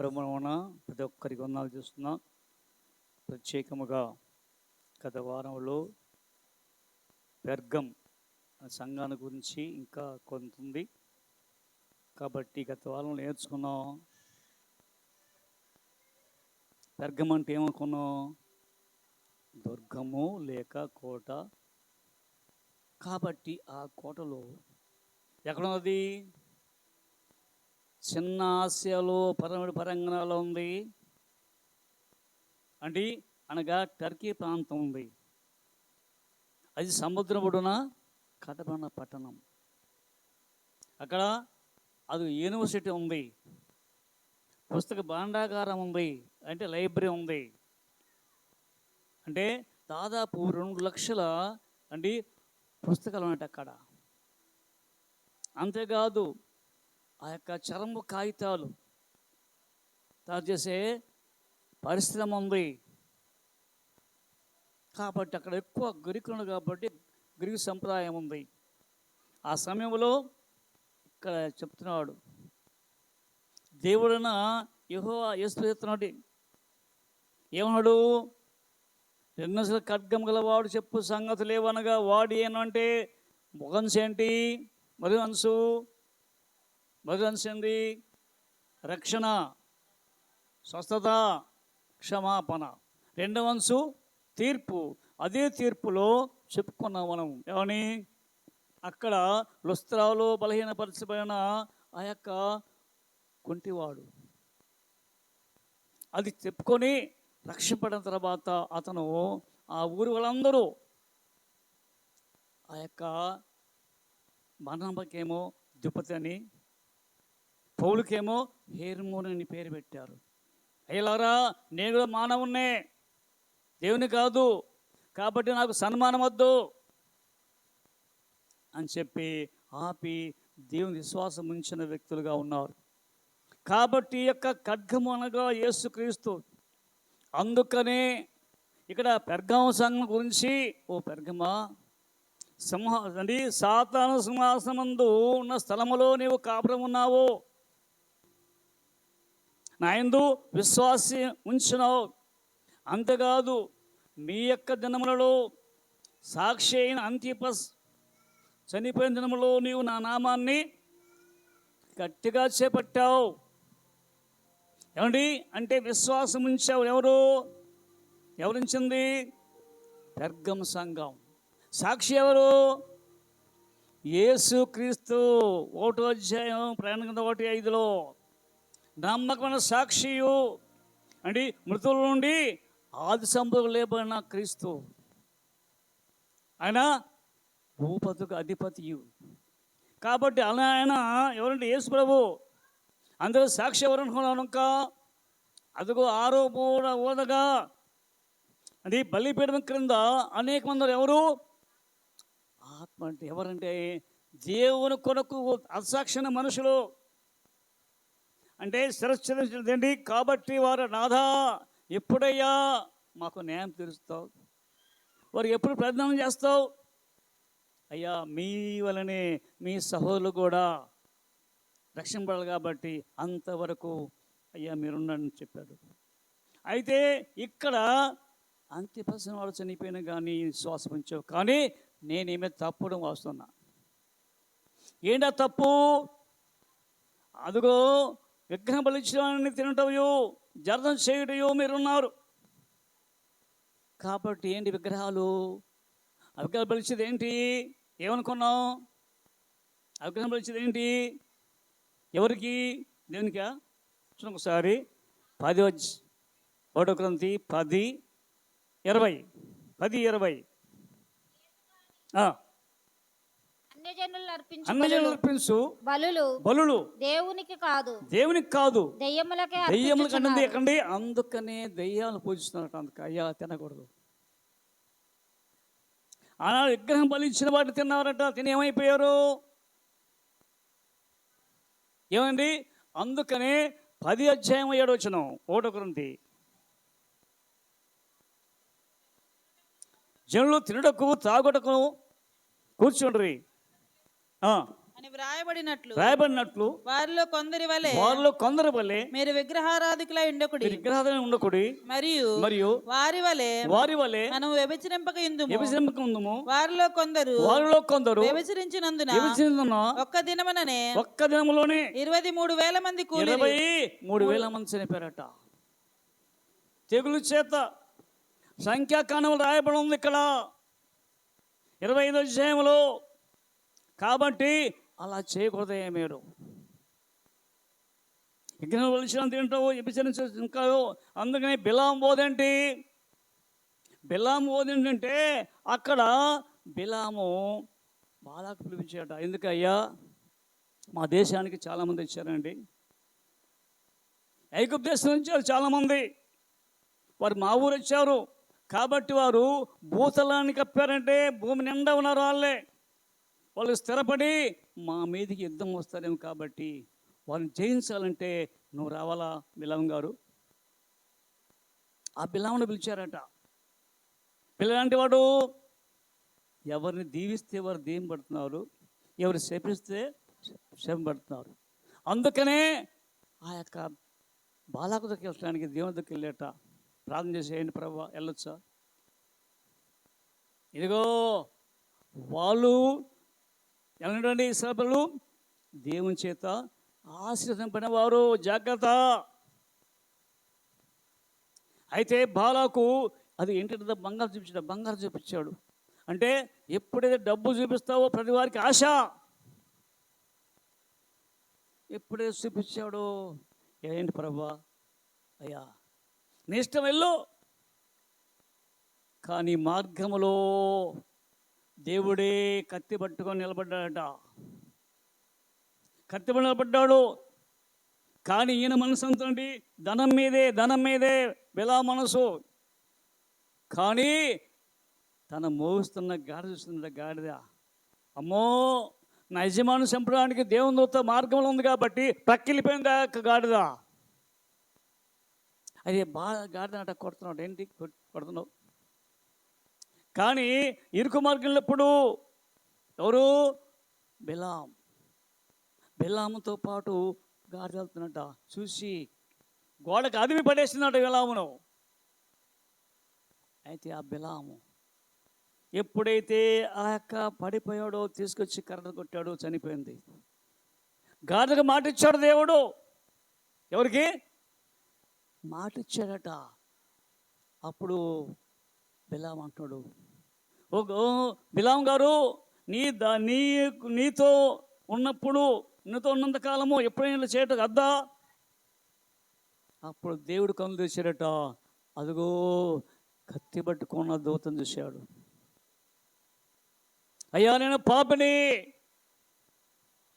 ప్రభువున ప్రతి ఒక్కరికి వందనాలు చేస్తున్నా. ప్రత్యేకముగా గత వారంలో పెర్గం సంఘాన్ని గురించి ఇంకా కొంత ఉంది కాబట్టి గత వారంలో నేర్చుకున్నాం. పెర్గం అంటే ఏమనుకున్నాం? దుర్గము లేక కోట. కాబట్టి ఆ కోటలో ఎక్కడున్నది? చిన్న ఆసియాలో పరంగణాలో ఉంది అంటే అనగా టర్కీ ప్రాంతం ఉంది. అది సముద్రం ఒడ్డున కట్టబడిన పట్టణం. అక్కడ అది యూనివర్సిటీ ఉంది, పుస్తక భాండాగారం ఉంది, అంటే లైబ్రరీ ఉంది. అంటే దాదాపు 2 లక్షల అంటే పుస్తకాలు ఉన్నాయి అక్కడ. అంతేకాదు ఆ యొక్క చర్మ కాగితాలు తయారు చేసే పరిశ్రమ ఉంది. కాబట్టి అక్కడ ఎక్కువ గ్రీకులు కాబట్టి గ్రీకు సంప్రదాయం ఉంది. ఆ సమయంలో ఇక్కడ చెప్తున్నాడు, దేవుడైన యెహోవా యేసు చెప్తున్నాడు, ఏమన్నాడు? రెండసలు ఖడ్గం గలవాడు చెప్పు సంగతులు ఏవనగా వాడు ఏనంటే మొగన్సు ఏంటి? మొదటి అంశం ఏంటి? రక్షణ, స్వస్థత, క్షమాపణ. రెండవ అంశం తీర్పు. అదే తీర్పులో చెప్పుకున్నాం మనం ఏమని? అక్కడ లుస్త్రాలో బలహీనపరచబడిన ఆ యొక్క కుంటివాడు అది చెప్పుకొని రక్షింపడిన తర్వాత అతను ఆ ఊరి వాళ్ళందరూ ఆ యొక్క మరణంకేమో దుపతి అని, పౌలుకేమో హేర్మోన్ అని పేరు పెట్టారు. అయ్యలారా, నేను కూడా మానవున్నే, దేవుని కాదు, కాబట్టి నాకు సన్మానం వద్దు అని చెప్పి ఆపి దేవుని విశ్వాసం ఉంచిన వ్యక్తులుగా ఉన్నారు. కాబట్టి ఈ యొక్క ఖడ్గము అనగా యేసుక్రీస్తు. అందుకనే ఇక్కడ పెర్గమ సంఘం గురించి, ఓ పెర్గమా, సాతాను సింహాసనమందు ఉన్న స్థలములో నీవు కాపురం ఉన్నావు, నా యందు విశ్వాసి ఉంచినావు. అంతేకాదు మీ యొక్క దినములలో సాక్షి అయిన అంతిపస్ చనిపోయిన దినములో నీవు నా నామాన్ని గట్టిగా చేపట్టావు. ఏమండి అంటే విశ్వాసం ఉంచావు. ఎవరించింది? పెర్గం సంఘం. సాక్షి ఎవరు? యేసుక్రీస్తు. 1వ అధ్యాయం ప్రయాణ 1:5 నమ్మకమైన సాక్షియు అంటే మృతుల నుండి ఆది సంభవం లేబడిన క్రీస్తు. ఆయన భూపతికి అధిపతియు. కాబట్టి అలా ఆయన ఎవరంటే యేసు ప్రభు. అందరూ సాక్షి ఎవరు అనుకున్నాను? ఇంకా అదిగో ఓదగా అది బలిపీఠం క్రింద అనేక మంది ఎవరు? ఆత్మ. అంటే ఎవరంటే దేవుని కొరకు అసాక్షిణ మనుషులు. అంటే శిరస్సు. కాబట్టి వారు నాథా ఎప్పుడయ్యా మాకు న్యాయం తీరుస్తావు? వారు ఎప్పుడు ప్రార్థన చేస్తావు? అయ్యా మీ వలనే మీ సహోదరులు కూడా రక్షింపడాలి కాబట్టి అంతవరకు అయ్యా మీరున్నాడని చెప్పాడు. అయితే ఇక్కడ అంత్యపసిన వాడు చనిపోయిన కానీ శ్వాస ఉంచావు, కానీ నేనేమే తప్పడం వస్తున్నా. ఏంటా తప్పు? అదిగో విగ్రహం బలించడాన్ని తినటయో జర్దం చేయటయో మీరున్నారు. కాబట్టి ఏంటి విగ్రహాలు? విగ్రహాలు బలిచేది ఏంటి? ఏమనుకున్నాం? విగ్రహం బలిచేది ఏంటి? ఎవరికి? దేవునికా? చూడండి ఒకసారి 1 కొరింథీ 10:20 అన్యజనులు అర్పించు బలులు దేవునికి కాదు దెయ్యములకు అన్నది ఎక్కండి. అందుకనే దెయ్యాలను పూజిస్తున్నారట. అందుకు అయ్యా తినకూడదు. ఆనాడు విగ్రహం బలించిన వాటిని తిన్నారట. తిని ఏమైపోయారు? ఏమండి? అందుకనే 10వ అధ్యాయం 7వ వచనం 1 కొరింథీ, జనులు తినుటకు తాగుటకు కూర్చుండ్రి, అని వ్రాయబడినట్లు వారిలో కొందరి వలె మీరు విగ్రహారాధికులై ఉండకుడి. విగ్రహారాధన ఉండకుడి. మరియు వారి వలె మనం వ్యభిచరింపక వారిలో కొందరు వ్యభిచరించినందున ఒక్క దినములోనే 23,000 మంది కూలిరి. 23,000 మంది చనిపోయారట. తెగులు చేత సంఖ్యాకాండం రాయబడి ఉంది ఇక్కడ 25వ అధ్యాయంలో. కాబట్టి అలా చేయకూడదే మీరు. విగ్రహం వలసిన తింటావు, వ్యభిచరించావు. అందుకని బిలాము బోధేంటంటే అక్కడ బిలాము బాలాకు పిలిపించాట. ఎందుకయ్యా, మా దేశానికి చాలామంది వచ్చారండి, ఐగుప్తు దేశం నుంచి చాలామంది, వారు మా ఊరు వచ్చారు. కాబట్టి వారు భూతలాన్ని కప్పారంటే భూమి నిండా ఉన్నారు వాళ్ళు స్థిరపడి మా మీదికి యుద్ధం వస్తారేమో. కాబట్టి వాళ్ళని జయించాలంటే నువ్వు రావాలా బిలాము గారు. ఆ బిలామును పిలిచారట. పిల్లలాంటి వాడు ఎవరిని దీవిస్తే వారు దీవెనపడుతున్నారు, ఎవరు శపిస్తే శపపడుతున్నారు. అందుకనే ఆ యొక్క బాలాకు దగ్గరికి వెళ్ళడానికి దేవుని దగ్గరికి వెళ్ళేట. ప్రార్థన చేసేయండి, ప్రభువా వెళ్ళొచ్చా? ఇదిగో వాళ్ళు ఎలాంటి సభలు దేవుని చేత ఆశీర్వదింపడిన వారు, జాగ్రత్త. అయితే బాలాకు అది ఏంటంటే బంగారు చూపించాడు. అంటే ఎప్పుడైతే డబ్బు చూపిస్తావో ప్రతి వారికి ఆశ. ఎప్పుడైతే చూపించాడో, ఏంటి ప్రభువా, అయ్యా నీ ఇష్టం వెళ్ళు. కానీ మార్గములో దేవుడే కత్తి పట్టుకొని నిలబడ్డాడట. నిలబడ్డాడు. కానీ ఈయన మనసు అంతండి ధనం మీదే బిలా మనసు. కానీ తన మోస్తున్న గాడిద చూస్తున్న గాడిద, అమ్మో నా యజమాను చంపడానికి దేవుని దూత మార్గంలో ఉంది కాబట్టి పక్కిలిపోయింది ఆ యొక్క గాడిద. అదే బాగా గాడిద అట కొడుతున్నాడు. ఏంటి కొడుతున్నావు? కానీ ఇరుకు మార్గంలో ఎప్పుడు ఎవరు? బిలాముతో పాటు గాడిద వెళ్తున్నట్ట. చూసి గోడకు అదిమి పడేస్తున్నట్టు బిలామును. అయితే ఆ బిలాము ఎప్పుడైతే ఆ యొక్క పడిపోయాడో తీసుకొచ్చి కర్ర కొట్టాడో చనిపోయింది. గాడిదకు మాట ఇచ్చాడు దేవుడు. ఎవరికి మాట ఇచ్చాడట. అప్పుడు బిలాము అంటున్నాడు, ఓ బిలాము గారు, నీతో ఉన్నంత కాలము ఎప్పుడైనా చేయటం అద్దా? అప్పుడు దేవుడు కన్నులు తెచ్చాడట. అదిగో కత్తి పట్టుకున్న దూతను చూశాడు. అయ్యా నేను పాపిని,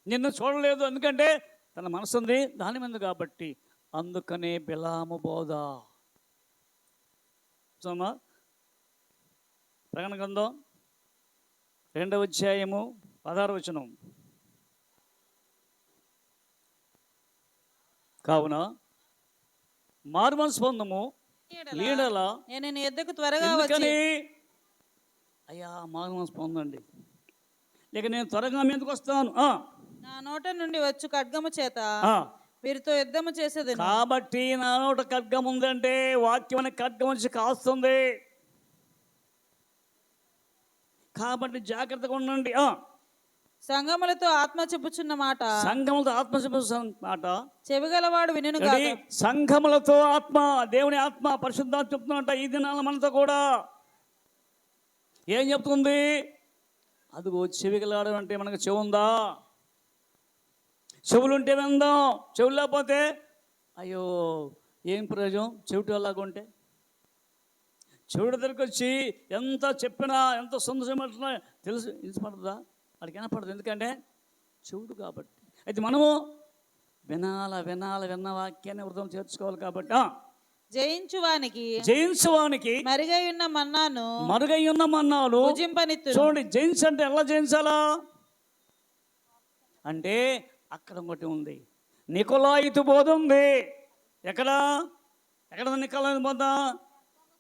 నిన్ను చూడలేదు. ఎందుకంటే తన మనసు ఉంది దాని మీద కాబట్టి. అందుకనే బిలాము బోధ. చూమా ప్రకటన గ్రంథం 2వ అధ్యాయము 16వ వచనం. కావున మారుమనసు పొందుము లీడల నేను నీ యొద్దకు త్వరగా వచ్చి. అయ్యా మారుమనసు పొందండి, లేక నేను త్వరగా మీదకి వస్తాను. నా నోట నుండి వచ్చు ఖడ్గము చేత వీరితో యుద్ధము చేసేది. కాబట్టి నా నోట ఖడ్గం ఉందంటే వాక్యం అనే ఖడ్గం వచ్చి కాస్తుంది. కాబట్టి జాగ్రత్తగా ఉండండి. సంఘములతో ఆత్మ చెప్పుచున్న మాట, చెవిగలవాడు వినును గాక. సంఘములతో ఆత్మ, దేవుని ఆత్మ, పరిశుద్ధాత్మ చెప్తున్నట్ట ఈ దినాల మనతో కూడా. ఏం చెప్తుంది? అదిగో చెవిగలవాడు అంటే మనకు చెవు ఉందా? చెవులుంటే విందాం, చెవులు లేకపోతే అయ్యో ఏం ప్రయోజనం? చెవిటి అలాగా ఉంటే చెవుడు దగ్గరికి వచ్చి ఎంత చెప్పినా ఎంత సంతోషపడుతున్నా తెలుసు పడుతుందా? వాడికి వినపడదు. ఎందుకంటే చెవుడు కాబట్టి. అయితే మనము విన్న వాక్యాన్ని వృధం చేర్చుకోవాలి. కాబట్టి జయించువానికి మరుగై ఉన్న మన్నాను చూడండి. జయించు అంటే ఎలా జయించాలా అంటే అక్కడ ఒకటి ఉంది, నికోలాయితు బోధ ఉంది. ఎక్కడ నికోలాయితు బోధ?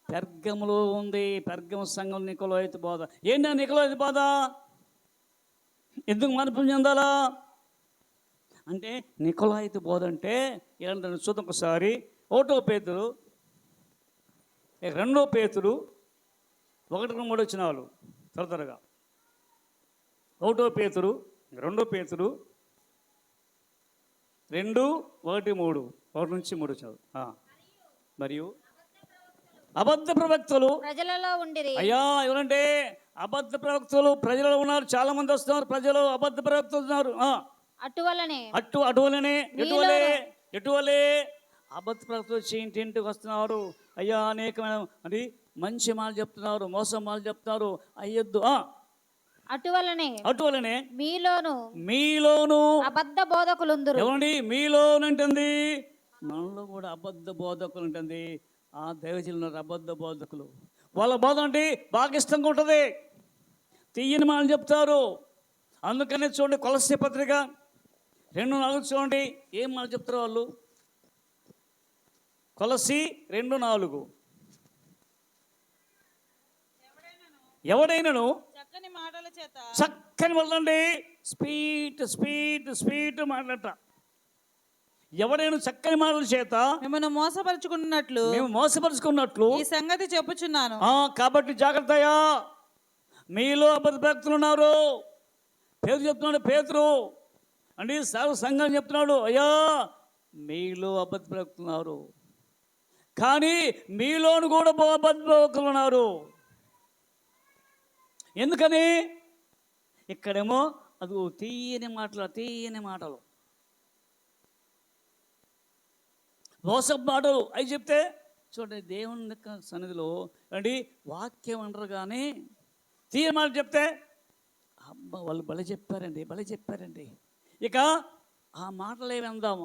పెర్గములో ఉంది. పెర్గము సంఘం నికోలాయితు బోధ. ఏంటి నికోలాయితు బోధ? ఎందుకు మార్పు చెందాలా అంటే నికోలాయితు బోధ అంటే ఏమంటారు చూద్దాం ఒకసారి. 1 పేతురు 2 పేతురు 1-3 వచనాలు త్వరగా. 1 పేతురు 2 పేతురు 2:1-3 1 నుంచి 3 వచనాలు. మరియు అబద్ధ ప్రవక్తలు ప్రజలలో ఉండిరి. అయ్యా ఎవరంటే అబద్ధ ప్రవక్తలు ప్రజలలో ఉన్నారు. చాలా మంది వస్తున్నారు, ప్రజలు అబద్ధ ప్రవక్తలు ఉన్నారు. అటువలనే ఎటువలే అబద్ధ ప్రవక్తలు వచ్చి ఇంటింటికి వస్తున్నారు. అయ్యా అనేకమైన అది మంచి మాటలు చెప్తున్నారు, మోసం మాటలు చెప్తున్నారు. అయ్యొద్దు. అటువలనే మీలోను అబద్ధ బోధకులుందురు. ఏమండి మీలోనంటుంది, మనలో కూడా అబద్ధ బోధకులు ఉంటుంది. ఆ దైవజనులు అబద్ధ బోధకులు, వాళ్ళ బోధ అంటే బాగా ఇష్టంగా ఉంటుంది, తీయని మాటలు చెప్తారు. అందుకనే చూడండి కొలస్సీ పత్రిక 2:4 చూడండి ఏం మాట చెప్తారు వాళ్ళు. కొలస్సీ 2:4 ఎవడైనాను చక్కని మాటల చేత చక్కని వల్లండి స్పీడ్ మాట్లాడట. ఎవడైనా చక్కని మాటల చేత మేము మోసపరుచుకున్నట్లు ఈ సంగతి చెప్పుచున్నాను. కాబట్టి జాగ్రత్తయా, మీలో అబద్ధ భక్తులు ఉన్నారు. పేరు చెప్తున్నాడు పేతురు అండి, సర్వ సంఘం చెప్తున్నాడు. అయ్యా మీలో అబద్ధ భక్తులు ఉన్నారు, కానీ మీలోను కూడా అబద్ధ భక్తులు ఉన్నారు. ఎందుకని ఇక్కడేమో అది తీయని మాటలు మోసపు మాటలు అవి చెప్తే చూడండి దేవుని సన్నిధిలో అండి వాక్యం అంటారు, కానీ తీయని మాటలు చెప్తే అబ్బా వాళ్ళు భలే చెప్పారండి. ఇక ఆ మాటలు ఏమిందాం,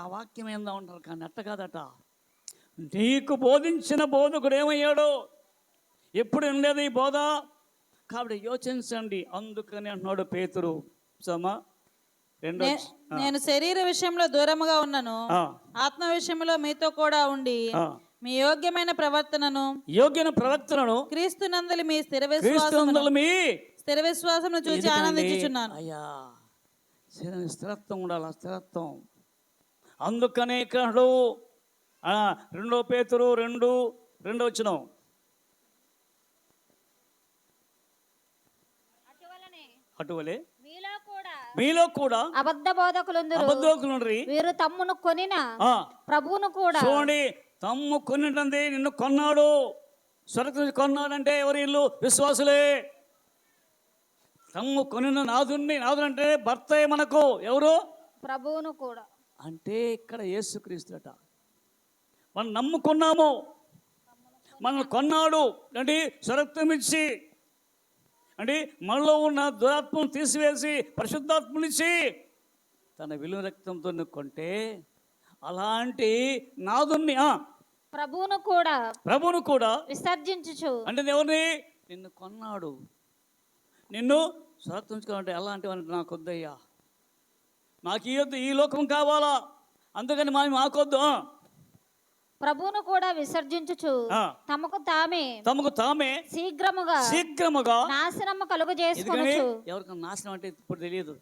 ఆ వాక్యం ఏందాం అంటారు, కానీ అట్ట కాదట. నీకు బోధించిన బోధకుడు ఏమయ్యాడు, ఎప్పుడు ఉండేది ఈ బోధ. కాబట్టి యోచించండి. అందుకని అంటున్నాడు పేతురు, నేను శరీర విషయంలో దూరముగా ఉన్నాను, ఆత్మ విషయంలో మీతో కూడా ఉండి మీ యోగ్యమైన ప్రవర్తనను క్రీస్తునందలి మీ స్థిర విశ్వాసమును చూసి ఆనందించుచున్నాను. అయ్యా స్థిరత్వం ఉండాలి, స్థిరత్వం. అందుకనే ఇక్కడ 2 పేతురు 2:2 వచనం. అటువలే మీలో కూడా అబద్ధ బోధకులుందురు. వీరు తమ్మును కొనిన ప్రభువును కూడా చూడండి, తమ్ము కొనిటంది నిన్ను కొన్నాడు, స్వర్గం కొన్నాడంటే ఎవరు? ఇల్లు విశ్వాసులే. తమ్ము కొనిన నాదుని, నాదుడు అంటే భర్త మనకు ఎవరు? ప్రభువును కూడా. అంటే ఇక్కడ యేసుక్రీస్తుట మనం నమ్ముకున్నాము, మనల్ని కొన్నాడు అంటే స్వర్గం ఇచ్చి అంటే మనలో ఉన్న దురాత్మను తీసివేసి పరిశుద్ధాత్మనిచ్చి తన విలువ రక్తంతో కొంటే, అలాంటి నాదుని ప్రభువును కూడా విసర్జించుచు అంటే ఎవరిని? నిన్ను కొన్నాడు, నిన్ను స్వార్థించుకోవాలంటే ఎలాంటి నాకు వద్దయ్యా, నాకు ఈ వద్దు, ఈ లోకం కావాలా, అందుకని మాకొద్దు. ప్రభువును కూడా విసర్జించుచు తమకు తామే శీఘ్రముగా నాశనము కలుగజేసుకొనుచు. ఎవరికి నాశనం అంటే ఇప్పుడు తెలియదు,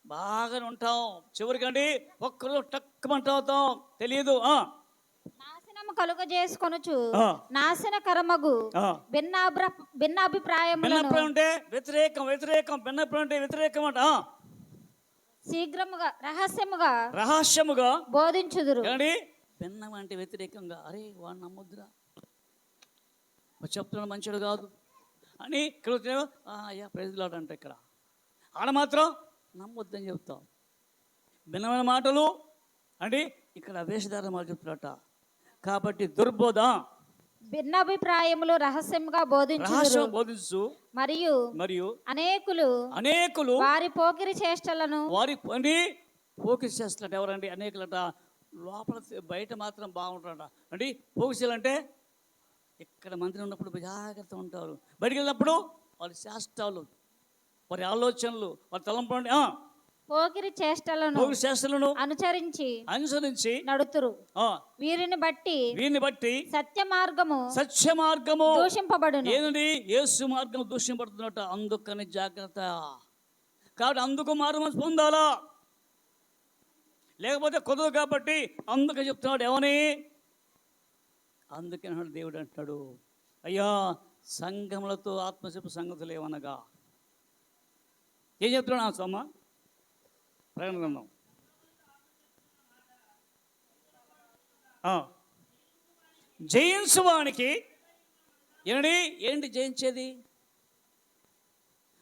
బాగానే ఉంటాం, చివరికండి ఒక్కరు టక్కుమంటాం తెలియదు. నాశనము కలుగజేసుకొనుచు నాశనకరమగు భిన్నాభిప్రాయములను అంటే వ్యతిరేకం భిన్నాభిప్రాయం అంట. శీఘ్రముగా రహస్యముగా బోధించుదురు. భిన్నం అంటే వ్యతిరేకంగా, అరే వాడు నమ్మొద్దురా, చెప్తున్నాడు మంచిడు కాదు అని ఇక్కడ అయ్యా ప్రైజ్లాడు అంటే ఇక్కడ ఆడ మాత్రం నమ్మొద్దని చెప్తాం. భిన్నమైన మాటలు అంటే ఇక్కడ వేషధార మాట చెప్తున్నట. కాబట్టి దుర్బోధ, భిన్నాభిప్రాయములు రహస్యంగా బోధించు మరియు అనేకులు వారి పోకిరి చేష్టలను ఎవరండి? అనేకులట లోపల, బయట మాత్రం బాగుంటారట. అంటే పోకిసీలు అంటే ఇక్కడ మంత్రి ఉన్నప్పుడు జాగ్రత్త ఉంటారు, బయటికి వెళ్ళినప్పుడు వారి శాస్త్రాలు, వారి ఆలోచనలు, వారి తలంపులు పోకిరి చేష్టలను అనుసరించి నడుతురు. వీరిని బట్టి సత్య మార్గము దూషింపబడును. ఏంటండి? యేసు మార్గం దూషింపబడుతున్నట. అందుకని జాగ్రత్త. కాబట్టి అందుకు మారు మనసు పొందాలా, లేకపోతే కుదరదు. కాబట్టి అందుకే చెప్తున్నాడు ఏమని, అందుకే దేవుడు అంటాడు, అయ్యా సంఘములతో ఆత్మశిల్ప సంగతులు ఏమనగా. ఏం చెప్తున్నాడు సమ్మ? ప్రకటన గ్రంథం జయించువానికి ఏంటి జయించేది?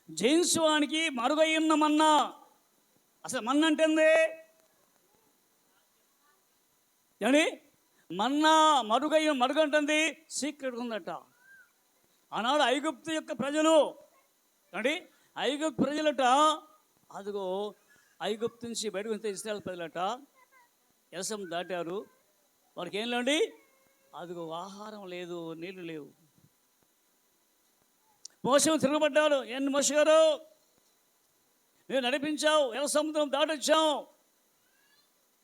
జయించువానికి మరుగయ్యున్న మన్నా. అసలు మన్నా అంటే ఏంటి? మన్నా మరుగంటుంది, సీక్రెట్ ఉందట. ఆనాడు ఐగుప్తు యొక్క ప్రజలు అంటే ఐగుప్తు ప్రజలట, అదిగో ఐగుప్తు నుంచి బయటకు వస్తే ఇశ్రాయేలు ప్రజలట యసం దాటారు. వారికి ఏం లేండి, అదిగో ఆహారం లేదు, నీళ్లు లేవు. మోషే తిరగబడ్డాడు, ఏంటి మోషే గారు నువ్వు నడిపించావు, ఎర్ర సముద్రం దాటొచ్చాం,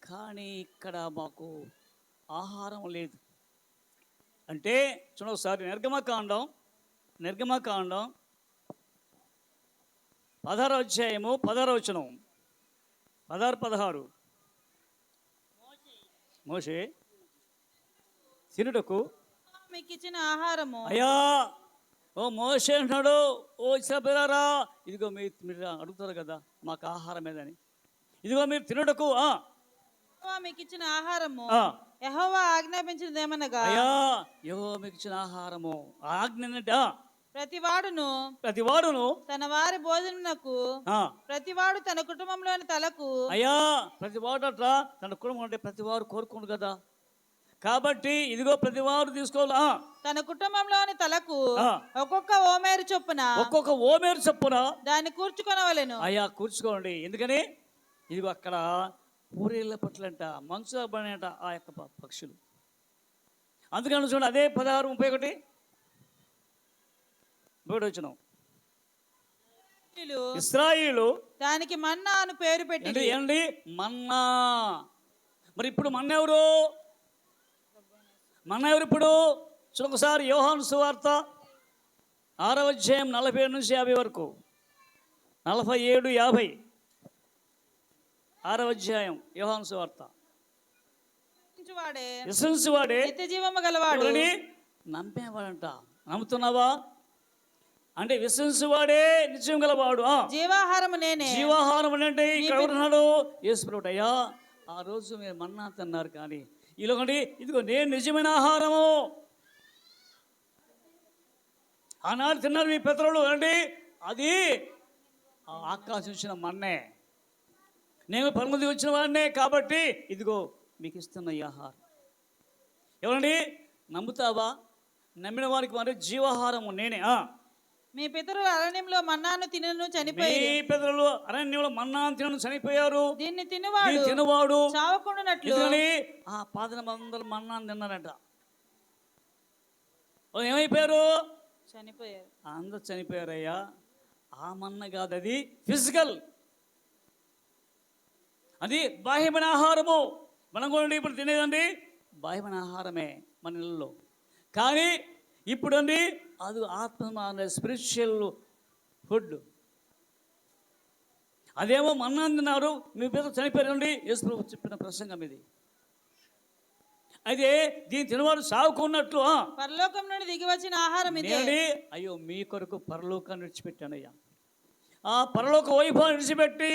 కానీ ఇక్కడ మాకు ఆహారం లేదు అంటే. చూడండి ఒకసారి నిర్గమకాండం 16వ అధ్యాయము 16వ వచనం, 16 మోషే తినుటకు మీకు ఇచ్చిన ఆహారము. అయ్యా ఓ మోషే అంటున్నాడు, ఓ ఇశ్రాయేలురా, ఇదిగో మీరు అడుగుతారు కదా మాకు ఆహారం ఏదని, ఇదిగో మీరు తినుటకు మీకు ఇచ్చిన ఆహారము యెహోవా ఆజ్ఞాపించినది ఏమనగా. అయ్యా యెహోవా మీకు ఇచ్చిన ఆహారము ఆజ్ఞ ప్రతివాడును తన వారి భోజనమునకు ప్రతివాడు తన కుటుంబంలోని తలకు. అయ్యా ప్రతివాడు అట్లా తన కుటుంబం అంటే ప్రతివారు కోరుకోండు కదా. కాబట్టి ఇదిగో ప్రతివారు తీసుకోవాలా, తన కుటుంబంలోని తలకు ఒక్కొక్క ఓమేరు చొప్పున దాన్ని కూర్చుకొనవలెను. అయ్యా కూర్చుకోండి. ఎందుకని ఇదిగో అక్కడ పూరీళ్ళ పట్లంట, మంచు పడినట ఆ యొక్క పక్షులు. అందుకని చూడండి, అదే 16:31 వచ్చినాం. ఇశ్రాయేలు దానికి మన్నా అని పేరు పెట్టి ఏంటి మన్నా. మరి ఇప్పుడు మన్నా ఎవరు ఇప్పుడు? ఒకసారి యోహాను సువార్త 6వ అధ్యాయం 47 నుంచి 50 వరకు, 47, 50. 6వ అధ్యాయం యోహాను సువార్త. విశ్వసించువాడే నిత్య జీవము గలవాడు. నమ్మేవాడంట. నమ్ముతున్నావా అంటే విశ్వసించువాడే నిత్యం గలవాడు. జీవాహారము నేనే. జీవాహారం అంటే ఇక్కడ ఎవరున్నాడు? యేసుప్రభుడు. అయ్యా ఆ రోజు మీరు మన్నా తిన్నారు, కానీ ఇలాగండి ఇదిగో నేను నిజమైన ఆహారము. ఆనాడు తిన్నారు మీ పితరులు అండి, అది ఆకాశం ఇచ్చిన మన్నే, నేను పరమది వచ్చిన వాడినే. కాబట్టి ఇదిగో మీకు ఇస్తున్న ఈ ఆహారం. ఎవరండి నమ్ముతావా? నమ్మిన వారికి మరి జీవాహారము నేనే. మీ పితరులు అరణ్యంలో మన్నాను తినను చనిపోయారు. దీన్ని తినువాడు చావకుండానట్లు. ఆ పాదమందరూ మన్నాను తిన్నారంట. ఏమైపోయారు? చనిపోయారు. అందరు చనిపోయారయ్యా. ఆ మన్న కాదు, అది ఫిజికల్, అది బాహ్యమైన ఆహారము. మనం కూడా ఇప్పుడు తినేదండి బాహ్యమైన ఆహారమే మన ఇళ్ళలో. కానీ ఇప్పుడు అండి అది ఆత్మ స్పిరిచువల్ ఫుడ్. అదేమో మన్నా తిన్నారు, మీ పిల్లలు చనిపోయారండి. యేసు ప్రభు చెప్పిన ప్రసంగం ఇది. అయితే దీన్ని తినవాడు సాగుకున్నట్లు పరలోకం నుండి దిగి వచ్చిన ఆహారం ఇదే. అయ్యో మీ కొరకు పరలోకాన్ని విడిచిపెట్టానయ్యా. ఆ పరలోక వైభవాన్ని విడిచిపెట్టి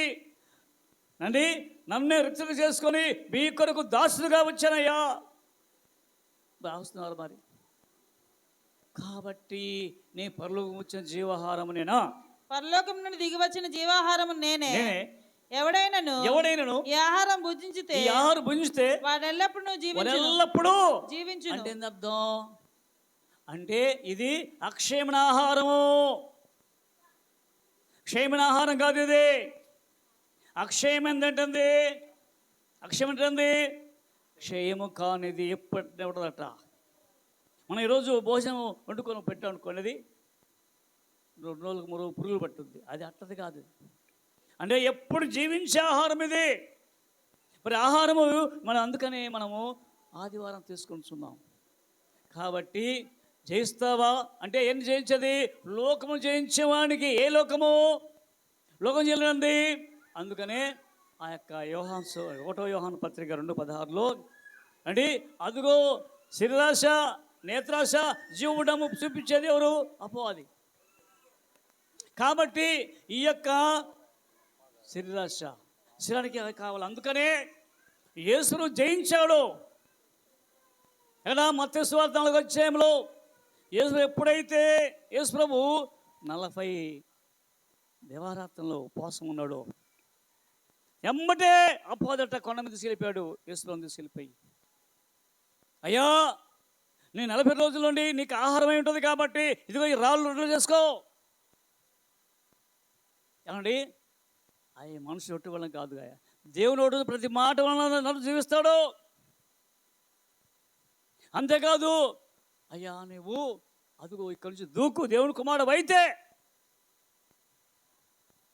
అండి నన్నే రక్షణ చేసుకొని మీ కొరకు దాసులుగా వచ్చానయ్యా. భావిస్తున్నారు మరి. కాబట్టి నీ పరలోకం వచ్చిన జీవాహారము నేనా? పరలోకం నుండి దిగి వచ్చిన జీవాహారము నేనే. ఎవడైనను ఈ ఆహారం భుజించితే వాడు ఎల్లప్పుడూ జీవించును. అంటే ఏంది అర్థం? అంటే ఇది అక్షయమైన ఆహారము. క్షయమైన ఆహారం కాదు ఇది. అక్షయం ఏంటంటే అక్షయం ఏంటండి? క్షయము కానిది ఎప్పటి ఉండదట. మనం ఈరోజు భోజనం వండుకొని పెట్టాం అనుకోండి, 2 రోజులకు 3 పురుగులు పట్టుద్ది. అది అట్టది కాదు. అంటే ఎప్పుడు జీవించే ఆహారం ఇది. మరి ఆహారము మనం అందుకనే మనము ఆదివారం తీసుకుంటున్నాం. కాబట్టి జయిస్తావా అంటే ఏం జయించేది? లోకము జయించేవానికి. ఏ లోకము? లోకం చేయలేదండి. అందుకనే ఆ యొక్క ఒకటో యోహాను పత్రిక 2:16లో అండి, అదిగో శరీరాశ, నేత్రాశ, జీవుడము చూపించేది ఎవరు? అపవాది. కాబట్టి ఈ యొక్క శరీరానికి అది కావాలి. అందుకనే యేసును జయించాడు. ఎలా మత్తయి సువార్త 4వ అధ్యాయంలో ఎప్పుడైతే యేసు ప్రభు 40 దివారాత్రంలో ఉపవాసం ఉన్నాడో, ఎమ్మటే అపవాదట కొండ మీద తీసుకెళ్ళిపోయాడు. యేసు ప్రభుని తీసుకెళ్ళిపోయి, అయ్యా నేను 40 రోజుల నుండి నీకు ఆహారం అయి ఉంటుంది కాబట్టి ఇదిగో ఈ రాళ్ళు రొట్టెలు చేసుకో. ఏమండి, అవి మనుషులు రొట్టె వలన కాదు, దేవుని నోటి ప్రతి మాట వలన నన్ను జీవిస్తాడు. అంతేకాదు, అయ్యా నువ్వు అదిగో ఇక్కడి నుంచి దూకు, దేవుని కుమారుడు అయితే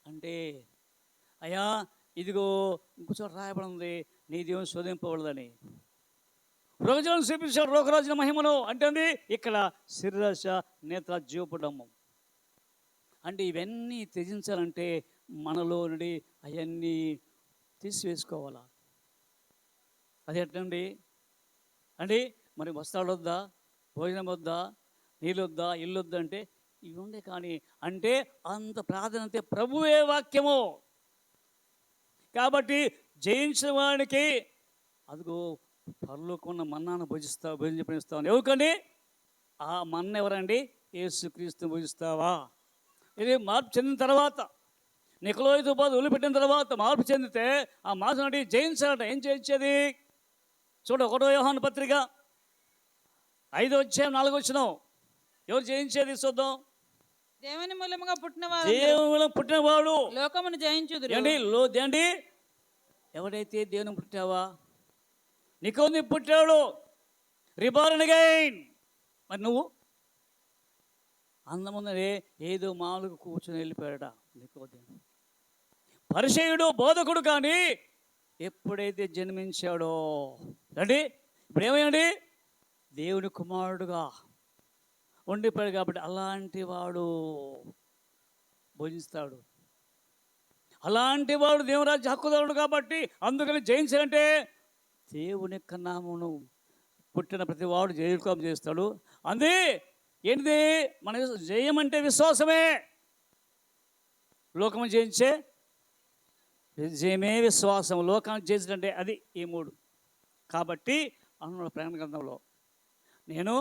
అంటే, అయ్యా ఇదిగో ఇంకోచోట రాయబడి ఉంది, నీ దేవుని శోధింపబడదని. రోగజలను చూపించాడు రోగరాజుల మహిమను అంటే ఇక్కడ శరీరాశ, నేత్ర, జీవపుడమ్ము అంటే ఇవన్నీ త్యజించాలంటే మనలో నుండి అవన్నీ తీసివేసుకోవాలా. అది ఎట్లండి అండి? మరి వస్త్రాలు వద్దా, భోజనం వద్దా, నీళ్ళు వద్దా, ఇల్లు వద్దా అంటే ఇవి ఉండే. కానీ అంటే అంత ప్రాధాన్యత ప్రభువే వాక్యము. కాబట్టి జయించిన వాడికి అదిగో పరలోకమున్న మన్నాను భుజిస్తాను. ఎవరికండి? ఆ మన్న ఎవరండి? యేసుక్రీస్తుని భుజిస్తావా? ఇది మార్పు చెందిన తర్వాత, నికలోయితో పాటు వదిలిపెట్టిన తర్వాత మార్పు చెందితే ఆ మాసం అంటే జయించాలట. ఏం జయించేది? చూడ 1వ యోహాను పత్రిక 5వ అధ్యాయం 4వ వచనం. ఎవరు జయించేది చూద్దాం. దేవుని మూలముగా పుట్టినవాడు లోకమును జయించుదురు. ఏంటి? ఎవడైతే దేవుని పుట్టావా, నీకోని పుట్టాడు, రిబార్న్ అగైన్. మరి నువ్వు అందముందనే ఏదో మామూలుగా కూర్చొని వెళ్ళిపోయాడ నికోదేము. పరిసయ్యుడు, బోధకుడు కానీ ఎప్పుడైతే జన్మించాడో అండి, ఇప్పుడు ఏమయ్యండి? దేవుని కుమారుడుగా ఉండిపోయాడు. కాబట్టి అలాంటి వాడు భోజిస్తాడు. అలాంటి వాడు దేవురాజ్య హక్కుదారుడు. కాబట్టి అందుకని జయించాలంటే దేవుని యొక్క నామమును పుట్టిన ప్రతి వాడు జయకం చేస్తాడు. అందే ఏంటిది? మన జయం అంటే విశ్వాసమే. లోకము జయించే జయమే విశ్వాసం. లోకాన్ని జయించడంటే అది ఈ 3. కాబట్టి అన్న ప్రేమ గ్రంథంలో నేను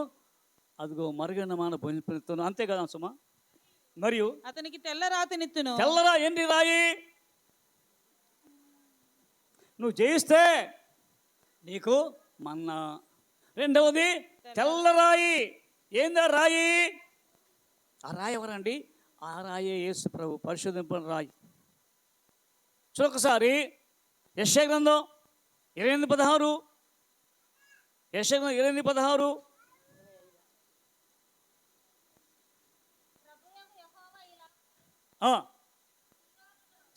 అదిగో మరుగైన మాన పొందుతాను. అంతే కదా సుమా? మరియు అతనికి తెల్ల రాతినిత్తును. తెల్లరా ఏంటి? రాయి. నువ్వు జయిస్తే నీకు మన్నా. రెండవది తెల్లరాయి. ఏందా రాయి? ఆ రాయి ఎవరండి? ఆ రాయే యేసు ప్రభు, పరిశోధింపని రాయి. చూడొకసారి యెషయా గ్రంథం 28:16. యెషయా గ్రంథం 28:16.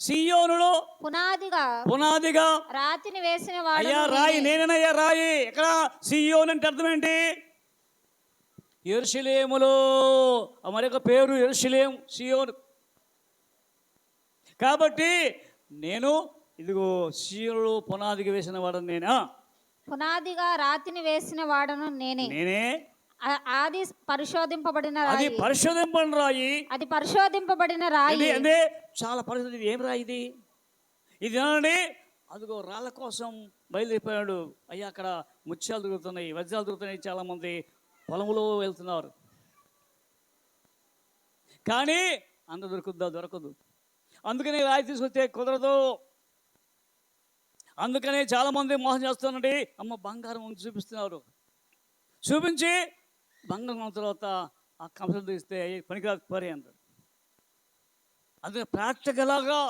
సియోనులో పునాదిగా రాతిని వేసిన వాడు. అయ్యా రాయి నేనేనయ్యా రాయి. ఎక్కడ? సియోన్ అంటే అర్థం ఏంటి? యెరూషలేములో మరొక పేరు యెరూషలేము, సియోను. కాబట్టి నేను ఇదిగో సియోనులో పునాదిగా వేసిన వాడను నేనా? పునాదిగా రాతిని వేసిన వాడను నేనే. అది పరిశోధింపబడిన రాయి. అది పరిశోధింపబడిన రాయి. అదే చాలా పరిశోధన. ఏం రాయి ఇది? ఇది ఏనండి? అదిగో రాళ్ళ కోసం బయలుదేరిపోయాడు. అయ్యా అక్కడ ముత్యాలు దొరుకుతున్నాయి, వజ్రాలు దొరుకుతున్నాయి. చాలామంది పొలంలో వెళ్తున్నారు. కానీ అంత దొరకదు. అందుకని రాయి తీసుకొస్తే కుదరదు. అందుకనే చాలామంది మోసం చేస్తున్నారండి. అమ్మ బంగారం చూపిస్తున్నారు. చూపించి బంగారం తర్వాత ఆ కంపెనీలు తీస్తే పనికిరాదు పరి అంటాడు. అందుకే ప్రాక్టికల్గా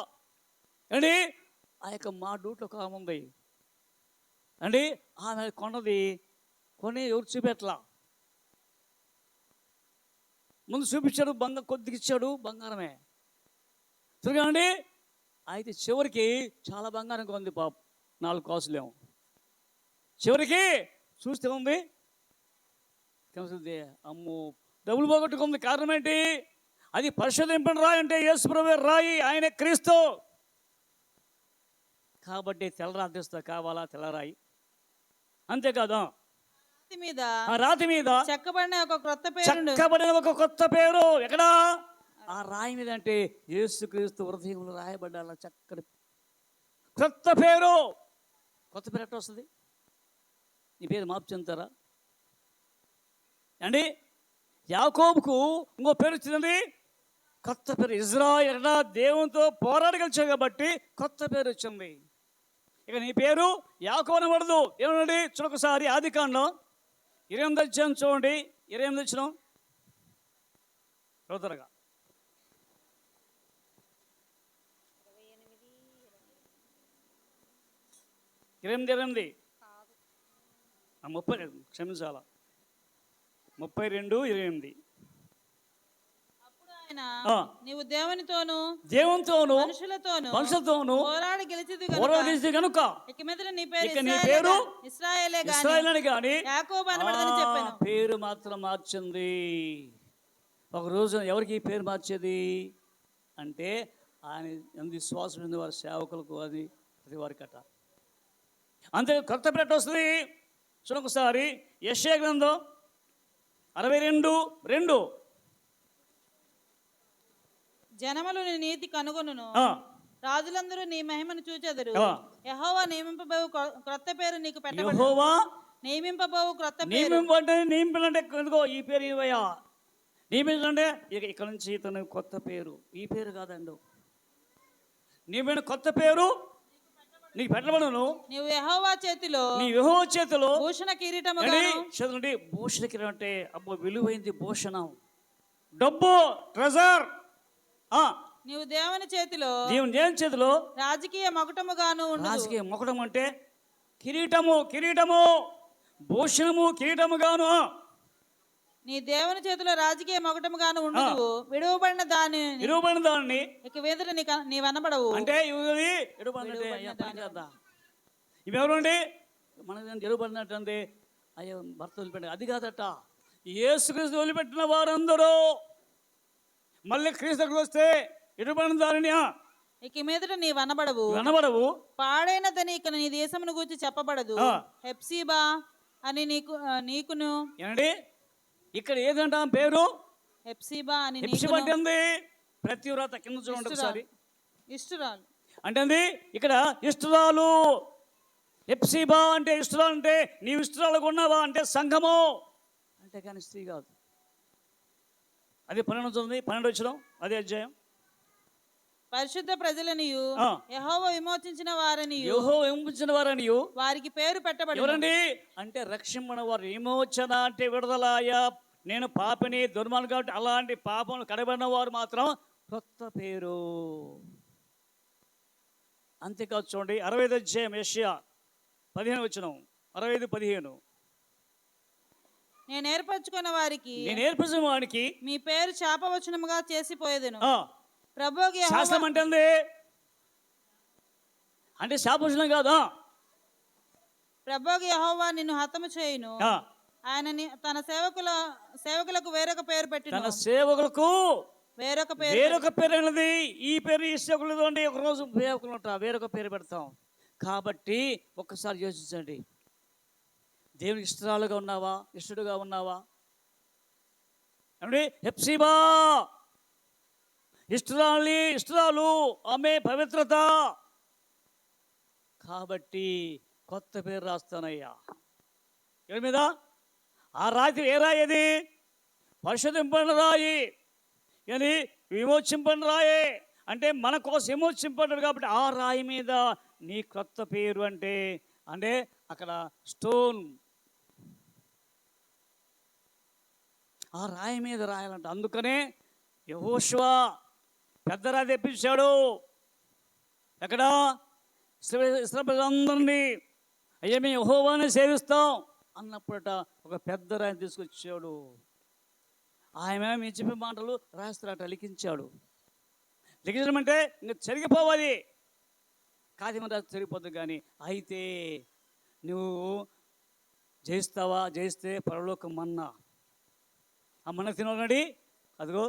అండి ఆ యొక్క మా డ్యూట్లో ఒక ఆమె ఉంది అండి. ఆమె కొని ఎవరు చూపెట్లా. ముందు చూపించాడు, కొద్దిగా ఇచ్చాడు, బంగారమే చూడండి. అయితే చివరికి చాలా బంగారం కొంది పాప, 4 కాసులేమో. చివరికి చూస్తే ఉంది అమ్మో డబ్బులు పోగొట్టుకుంది. కారణం ఏంటి? అది పరిశోధింపని రాయి అంటే యేసు ప్రభువే రాయి, ఆయన క్రీస్తు. కాబట్టి తెల్లరాతి తెస్తా కావాలా, తెల్లరాయి. అంతేకాదు ఆ రాతి మీద చెక్కబడిన ఒక క్రొత్త పేరు, చెక్కబడిన ఒక కొత్త పేరు. ఎక్కడా? ఆ రాయి మీద అంటే యేసుక్రీస్తు హృదయంలో రాయబడ్డాల చక్కటి కొత్త పేరు. కొత్త పేరు ఎట్లా వస్తుంది? నీ పేరు మార్పు చెందుతారా అండి? యాకోబుకు ఇంకో పేరు వచ్చిందండి, కొత్త పేరు. ఇజ్రాయేల్ దేవునితో పోరాడగలిచావు కాబట్టి కొత్త పేరు వచ్చింది. ఇక నీ పేరు యాకోబు అనబడదు. ఏమనండి చూడొకసారి ఆదికాండం 28 అధ్యాయం చూడండి. 28 వచ్చిన త్వరగా 28 30 క్షమించాల 32:28. అప్పుడు ఆయన నీవు దేవునితోను మనుషులతోను పోరాడి గెలిచిది కనుక ఇక మీదట నీ పేరు ఇశ్రాయేలే గాని యాకోబు అనబడదని చెప్పాను. పేరు మాత్రం మార్చింది. ఒక రోజు ఎవరికి పేరు మార్చేది అంటే ఆయన ఎంత విశ్వాసం ఉంది వారి సేవకులకు, అది ప్రతి వారికి అట. అంతే కొత్త పేరు వస్తుంది. చూడొకసారి యెషయా గ్రంథం 62:2. జనములు నీ నీతి కనుగొనును, రాజులందరూ నీ మహిమను చూచెదరు. యెహోవా నియమింపబోవు క్రొత్త పేరు నీకు పెట్టబడును. యెహోవా నియమింపబోవు క్రొత్త పేరు. నియమింపంటే ఎందుకో ఈ పేరు ఇవయ్యా నియమించంటే ఇక్కడ నుంచి ఇతను కొత్త పేరు. ఈ పేరు కాదండు, నియమైన కొత్త పేరు నీకు పెట్టబడును. నీవు యెహోవా చేతిలో భూషణ కిరీటము చదువుండి. భూషణ కిరీటం అంటే అబ్బో విలువైంది భూషణం, డబ్బు, ట్రెజర్. నీవు దేవుని చేతిలో రాజకీయ మకుటముగాను ఉండు. రాజకీయ మకుటం అంటే కిరీటము భూషణము కిరీటముగాను. నీ దేవుని చేతిలో రాజకీయ మకుటముగాను ఉండదు. విడువబడిన దాన్ని ఇక మీదట నీవు అనబడవు. అంటే ఇవెవరు అండి? మన ఎరుబడినట్టు అంటే అయ్యో భర్త వదిలిపెట్ట, అది కాదట. యేసుక్రీస్తు వదిలిపెట్టిన వారందరూ మళ్ళీ క్రీస్తుకు వస్తే ఎరుబడిన దానిని ఇక మీదట నీవు అనబడవు. పాడైన దని ఇక నీ దేశమును గురించి చెప్పబడదు. హెప్సిబా అని నీకును. ఏమండి ఇక్కడ ఏదంట పేరు? హెప్సిబా అని. అంటే ప్రతివ్రత. కింద చూడండి ఒకసారి. ఇష్టురాలు అంటే ఇక్కడ ఇష్టురాలు. హెప్సిబా అంటే ఇష్టురాలు అంటే నీవు ఇష్టురాలుగా ఉన్నావా అంటే సంఘము అంటే, కానీ స్త్రీ కాదు. అది 12 వచ్చిన అదే అధ్యాయం. పరిశుద్ధ ప్రజలనియు యెహోవా విమోచించిన వారనియు వారికి పేరు పెట్టబడి. ఎవరండి అంటే రక్షింపణ వారు. విమోచన అంటే విడుదలాయ. నేను పాపిని, దుర్మార్గం కాబట్టి అలాంటి పాపములు కడబడిన వారు మాత్రం కొత్త పేరు. అంతేకాదు చూడండి 65 అధ్యాయం యెషయా 15 వచ్చిన 65:15. నేను ఏర్పరచుకున్న వారికి మీ పేరు శాపవచనముగా చేసిపోయేదను. ప్రభువుకి శాస్త్రం అంటే శాపవచనం కాదా? ప్రభువుకి యెహోవా నిన్ను హతము చేయును. ఆయన తన సేవకులకు వేరొక పేరు పెట్టిన. తన సేవకులకు వేరొక పేరు అన్నది. ఈ పేరు ఈ సేవకులు అంటే ఒక రోజు సేవకులు ఉంటా వేరొక పేరు పెడతాం. కాబట్టి ఒక్కసారి యోచించండి. దేవుని ఇష్టాలుగా ఉన్నావా, ఇష్టడుగా ఉన్నావా? ఏమండి హెప్సిబా ఇష్టురాలు, ఆమె పవిత్రత. కాబట్టి కొత్త పేరు రాస్తానయ్యా. ఎవరి మీద? ఆ రాత్రి ఏ రాయేది? పరిశోధింపని రాయి, కానీ విమోచింపని రాయే. అంటే మన కోసం విమోచింపడ్డాడు కాబట్టి ఆ రాయి మీద నీ కొత్త పేరు అంటే అక్కడ స్టోన్, ఆ రాయి మీద రాయాలంట. అందుకనే యెహోషువ పెద్ద రాయి తెప్పించాడు. ఎక్కడ? ఇశ్రాయేలు ప్రజలందరినీ అయ్యా మేము యెహోవానే సేవిస్తాం అన్నప్పుడట ఒక పెద్ద రాయిని తీసుకొచ్చాడు. ఆయన మేము చెప్పే మాటలు రాస్తారట, లిఖించాడు. లిఖించడం అంటే ఇంకా చెరిగిపోవాలి. కాదిమంతా చెరిగిపోతుంది. కానీ అయితే నువ్వు జయిస్తే పరలోకం మన్నా. ఆ మన్న తినడి అదిగో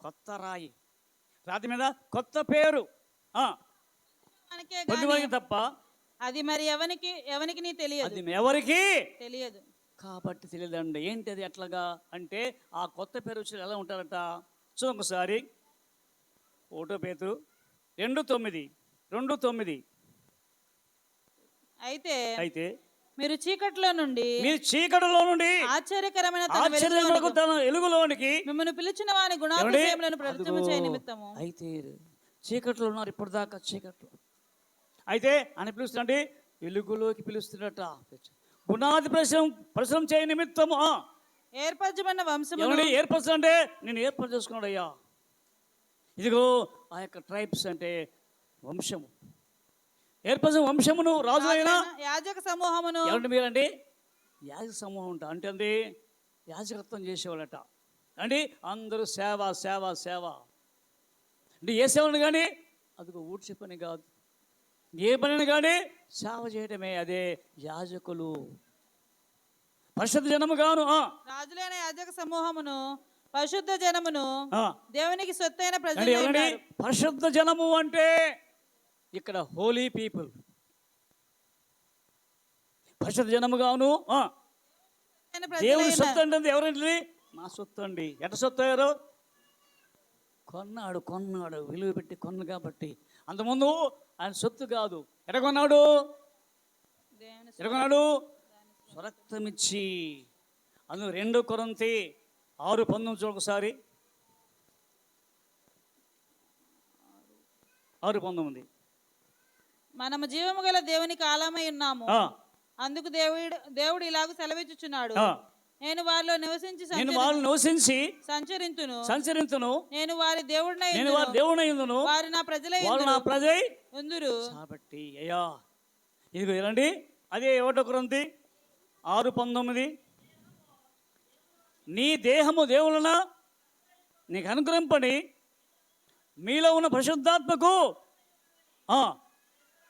కొత్త రాయి, రాతి మీద కొత్త పేరు మనకే పొందువానికి గాని తప్ప అది మరి ఎవనికి నీ తెలియదు అది ఎవరికి తెలియదు. కాబట్టి తెలియదండి. ఏంటి అది ఎట్లాగా అంటే ఆ కొత్త పేరు వచ్చి ఎలా ఉంటారట చూడండి ఒకసారి. 1 పేతురు 2:9 అయితే మీరు చీకటిలో నుండి ఆశ్చర్యకరమైన తన వెలుగులోనికి మిమ్మల్ని పిలిచిన వాని గుణాతిశయములను ప్రచురము చేయ నిమిత్తము. అయితే చీకట్లో ఉన్నారు ఇప్పటిదాకా చీకట్లో, అయితే అని పిలుస్తుంటే వెలుగులోకి పిలుస్తున్నట. గుణాది పరిశ్రమ చేయ నిమిత్తము ఏర్పరచబడిన వంశము. ఏర్పరచంటే నేను ఏర్పాటు చేసుకున్నాడు అయ్యా. ఇదిగో ఆ యొక్క ట్రైబ్స్ అంటే వంశము, ఏర్పరచిన వంశమును రాజు అయినా యాజక సమూహమును. ఎవరంటే మీరండి యాజక సమూహం అంట అంటే అండి యాజకత్వం చేసేవాళ్ళట అండి. అందరూ సేవ సేవ సేవ అంటే ఏ సేవను కానీ అదిగో ఊడ్చే పని కాదు, ఏ పనిని కానీ సేవ చేయటమే, అదే యాజకులు. పరిశుద్ధ జనము గాను రాజులైన యాజక సమూహమును పరిశుద్ధ జనమును దేవునికి సొత్తైన ప్రజలు. పరిశుద్ధ జనము అంటే ఇక్కడ హోలీ పీపుల్, పరిశుద్ధ జనము గాను దేవుని సొత్తు అంటే ఎవరండి? నా సొత్తు అండి. ఎట సొత్తు అయ్యారు? కొన్నాడు విలువ పెట్టి కొన్న కాబట్టి. అంతకుముందు ఆయన సొత్తు కాదు, ఎటకొన్నాడు స్వరక్తమిచ్చి. అందులో 2 కొరింథీ 6:19 చూడొకసారి. 6:19 మనము జీవము గల దేవునికి ఆలమై ఉన్నాము, అందుకు దేవుడు ఇలాగ సెలవిచ్చుచున్నాడు. నేను వారిలో నివసించి సంచరింతును, నేను వారి దేవుడినైందును, వారు నా ప్రజలై ఉందురు. కాబట్టి అయ్యా ఇదిగో ఎలాంటి అదే 1 కొరింథీ 6:19 నీ దేహము దేవులన నీకు అనుగ్రహింపని మీలో ఉన్న పరిశుద్ధాత్మకు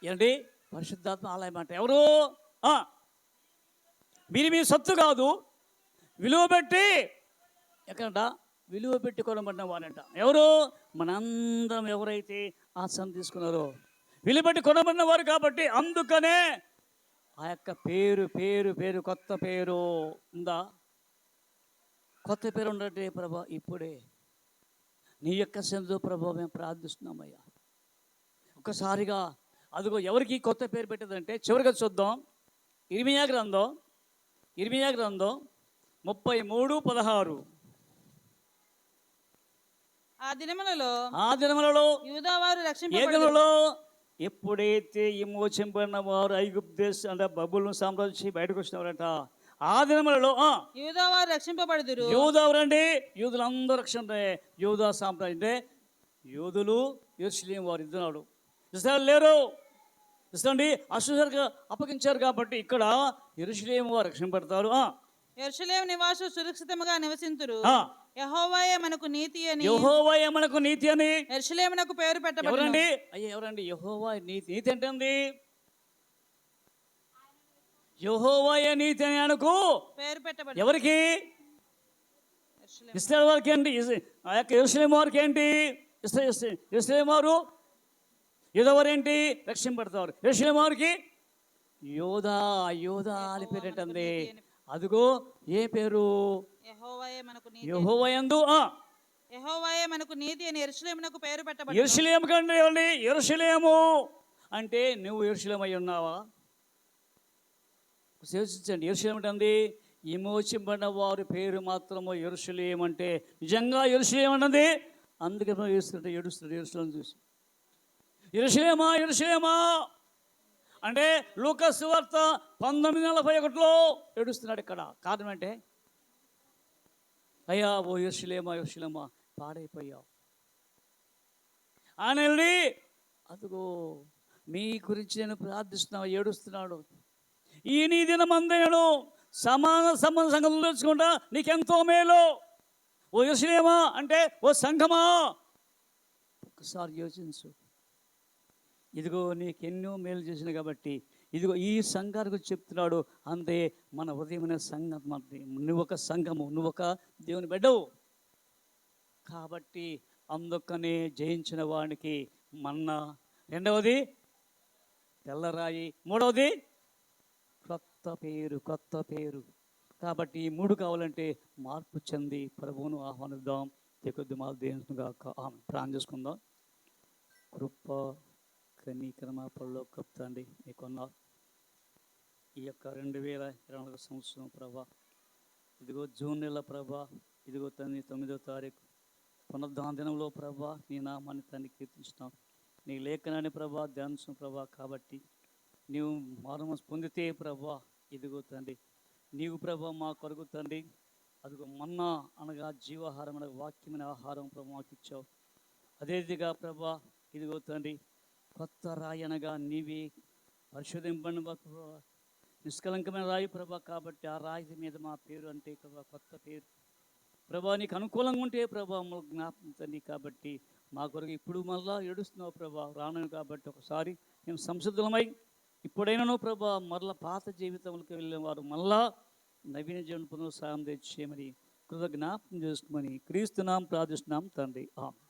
ఏంటి పరిశుద్ధాత్మ ఆలయం అంటే ఎవరు? మీరు మీ సొత్తు కాదు, విలువ పెట్టి ఎక్కడంట విలువ పెట్టి కొనబడిన వారంట. ఎవరు? మనందరం ఎవరైతే ఆశ్రమం తీసుకున్నారో విలువ పెట్టి కొనబడిన వారు కాబట్టి. అందుకనే ఆ యొక్క పేరు కొత్త పేరు ఉందా? కొత్త పేరు ఉండటే ప్రభా ఇప్పుడే నీ యొక్క సందు ప్రభా మేము ప్రార్థిస్తున్నామయ్యా. ఒక్కసారిగా అదిగో ఎవరికి కొత్త పేరు పెట్టదంటే చివరిగా చూద్దాం. ఇర్మియా గ్రంథం 33:16 ఆ దినములలో యూదావారు రక్షింపబడుదురు. ఎప్పుడైతే విమోచింపబడిన వారు ఐగుప్తు దేశం అంటే బబులోను సామ్రాజ్యం బయటకు వచ్చినవారట, ఆ దినములలో యూదావారు రక్షింపబడుదురు. యూదావారు అంటే యూదులందరూ రక్షణ. యూదా సామ్రాజ్యం అంటే యూదులు యెరూషలేము వారు ఇద్దరు ఇస్రాయేలు లేరు. ఇస్రాయేలు అశ్షూరుకు అప్పగించారు కాబట్టి ఇక్కడ యెరూషలేము వారు రక్షింపడతారు. యెరూషలేము నివాసులు సురక్షితంగా నివసింతురు. యెహోవాయే మనకు నీతి అని యెరూషలేమునకు పేరు పెట్టబడింది. ఎవరండి యెహోవా నీతి? నీతి అంటే యెహోవాయే నీతి అని అనుకో పేరు పెట్టబడింది. ఎవరికి? ఇశ్రాయేలు వారికి ఏంటి? ఆ యొక్క యెరూషలేము వారికి ఏంటి? యెరూషలేము వారు యూదావారేంటి? రక్షింపడతారు. యెరూషలేము వారికి యోధా అని పేరేంటండి. అదిగో ఏ పేరు? యెహోవాయే మనకు నీతి అని యెరూషలేమునకు పేరు పెట్టబడింది. యెరూషలేము కంటే ఏమండి? యెరూషలేము అంటే నువ్వు యెరూషలేము అయి ఉన్నావా? యోచించండి. యెరూషలేము అంటే విమోచింపబడిన వారి పేరు మాత్రము యెరూషలేము అంటే నిజంగా యెరూషలేము అన్నది. అందుకే ఏడుస్తాడు యెరూషలేము చూసి. యెరూషలేమా అంటే లూకా సువార్త 19:41 ఏడుస్తున్నాడు. ఇక్కడ కారణం అంటే అయ్యా ఓ యెరూషలేమా పాడైపోయావు అని అదిగో మీ గురించి నేను ప్రార్థిస్తున్నా ఏడుస్తున్నాడు. ఈ నీ దినమందైనను సమాన సంబంధ సంగతులు తెలుసుకుంటా నీకెంతో మేలు. ఓ యెరూషలేమా అంటే ఓ సంఘమా ఒక్కసారి యోచించు. ఇదిగో నీకెన్నో మేలు చేసిన కాబట్టి ఇదిగో ఈ సంఘానికి చెప్తున్నాడు. అంతే మన ఉదయమైన సంఘం. నువ్వు ఒక సంఘము, నువ్వు ఒక దేవుని బిడ్డవు కాబట్టి అందుకనే జయించిన వానికి మన్నా, రెండవది తెల్లరాయి, మూడవది కొత్త పేరు. కాబట్టి ఈ మూడు కావాలంటే మార్పు చెంది ప్రభువును ఆహ్వానిద్దాం. తెకొద్ది మాలు దేవునిగా ప్రాణం చేసుకుందాం. కృప కనికరమ పరలోక తండ్రి, మీకున్న ఈ యొక్క 2024 సంవత్సరం ప్రభా, ఇదిగో జూన్ నెల ప్రభా, ఇదిగో తండ్రి 9వ తారీఖు పునరుద్ధాన దినంలో ప్రభా నీ నామాన్ని తండ్రి కీర్తించున్నాం. నీ లేఖనాన్ని ప్రభా ధ్యానించిన ప్రభా, కాబట్టి నీవు మారుమనసు పొందితే ప్రభా, ఇదిగో తండ్రి నీవు ప్రభా మా కొరకు తండ్రి అదిగో మన్నా అనగా జీవాహారం అనగా వాక్యమైన ఆహారం ప్రభా మాకు ఇచ్చావు. అదే రీతిగా ప్రభా ఇదిగో తండ్రి కొత్త రాయి అనగా నీవే పరిశోధింపని ప్రభా, నిష్కలంకమైన రాయి ప్రభా. కాబట్టి ఆ రాయి మీద మా పేరు అంటే ప్రభా కొత్త పేరు ప్రభా, నీకు అనుకూలంగా ఉంటే ప్రభా మాకు జ్ఞాపకం తండ్రి. కాబట్టి మా కొరకు ఇప్పుడు మళ్ళా ఏడుస్తున్నావు ప్రభా, రాను. కాబట్టి ఒకసారి మేము సంసిద్ధులమై ఇప్పుడైనాను ప్రభా మరలా పాత జీవితంలోకి వెళ్ళిన వారు మళ్ళా నవీన జీవన పునరుత్సాహం తెచ్చేయమని కృతజ్ఞాపకం చేసుకోమని క్రీస్తునాం ప్రార్థిస్తున్నాం తండ్రి. ఆమేన్.